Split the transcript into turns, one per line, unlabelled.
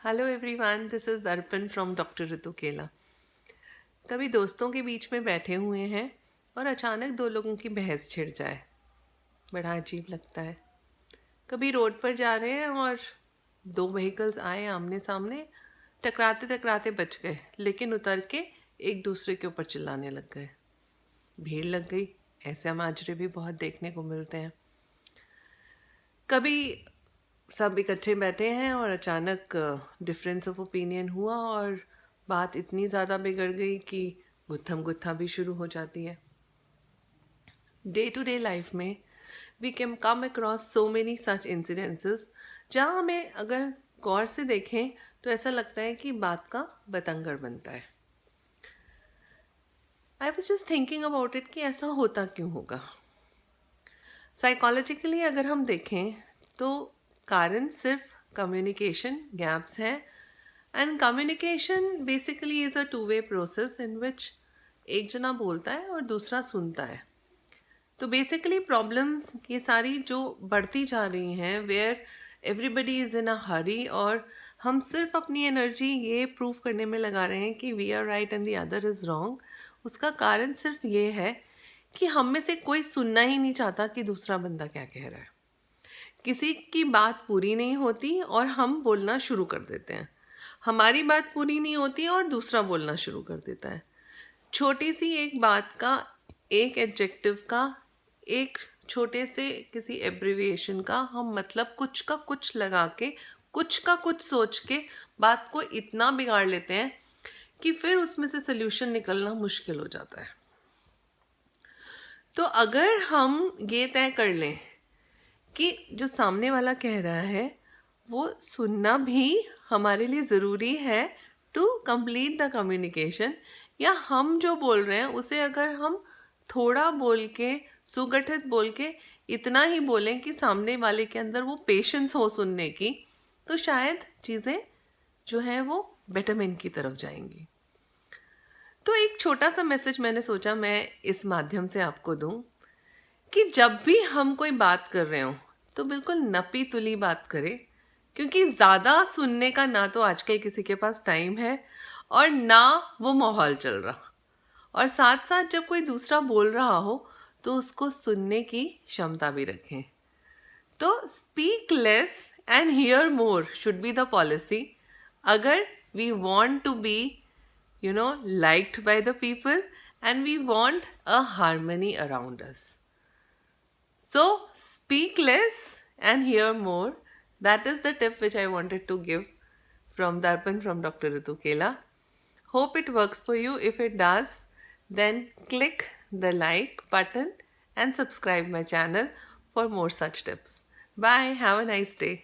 Hello everyone, this is दर्पण from doctor ऋतु केला। कभी दोस्तों के बीच में बैठे हुए हैं और अचानक दो लोगों की बहस छिड़ जाए, बड़ा अजीब लगता है। कभी रोड पर जा रहे हैं और दो व्हीकल्स आए आमने सामने, टकराते टकराते बच गए, लेकिन उतर के एक दूसरे के ऊपर चिल्लाने लग गए। भीड़ लग गई। ऐसे माजरे भी बहुत देखने को मिलते हैं। कभी सब इकट्ठे बैठे हैं और अचानक डिफरेंस ऑफ ओपिनियन हुआ और बात इतनी ज़्यादा बिगड़ गई कि गुत्थम गुत्था भी शुरू हो जाती है। डे टू डे लाइफ में we can come across so many such incidences जहाँ हमें अगर गौर से देखें तो ऐसा लगता है कि बात का बतंगड़ बनता है। I was just thinking about it कि ऐसा होता क्यों होगा। साइकोलॉजिकली अगर हम देखें तो कारण सिर्फ कम्युनिकेशन गैप्स हैं। And communication basically is a two way process in which एक जना बोलता है और दूसरा सुनता है। तो बेसिकली प्रॉब्लम्स ये सारी जो बढ़ती जा रही हैं वेयर एवरीबडी इज़ इन अ हरी, और हम सिर्फ अपनी एनर्जी ये प्रूव करने में लगा रहे हैं कि we are right and the other is wrong. उसका कारण सिर्फ ये है कि हम में से कोई सुनना ही नहीं चाहता कि दूसरा बंदा क्या कह रहा है। किसी की बात पूरी नहीं होती और हम बोलना शुरू कर देते हैं। हमारी बात पूरी नहीं होती और दूसरा बोलना शुरू कर देता है। छोटी सी एक बात का, एक एडजेक्टिव का, एक छोटे से किसी एब्रिविएशन का हम मतलब कुछ का कुछ लगा के, कुछ का कुछ सोच के बात को इतना बिगाड़ लेते हैं कि फिर उसमें से सल्यूशन निकलना मुश्किल हो जाता है। तो अगर हम ये तय कर लें कि जो सामने वाला कह रहा है वो सुनना भी हमारे लिए ज़रूरी है टू कंप्लीट द कम्युनिकेशन, या हम जो बोल रहे हैं उसे अगर हम थोड़ा बोल के, सुगठित बोल के इतना ही बोलें कि सामने वाले के अंदर वो पेशेंस हो सुनने की, तो शायद चीज़ें जो हैं वो बेटरमेंट की तरफ जाएंगी। तो एक छोटा सा मैसेज मैंने सोचा मैं इस माध्यम से आपको दूं कि जब भी हम कोई बात कर रहे हो तो बिल्कुल नपी तुली बात करें, क्योंकि ज़्यादा सुनने का ना तो आजकल किसी के पास टाइम है और ना वो माहौल चल रहा। और साथ साथ जब कोई दूसरा बोल रहा हो तो उसको सुनने की क्षमता भी रखें। तो speak less and hear more should be the policy अगर we want to be liked by the people and we want a harmony around us. So speak less and hear more. That is the tip which I wanted to give from Darpan from Dr. Ritu Kela. Hope it works for you. If it does, then click the like button and subscribe my channel for more such tips. Bye. Have a nice day.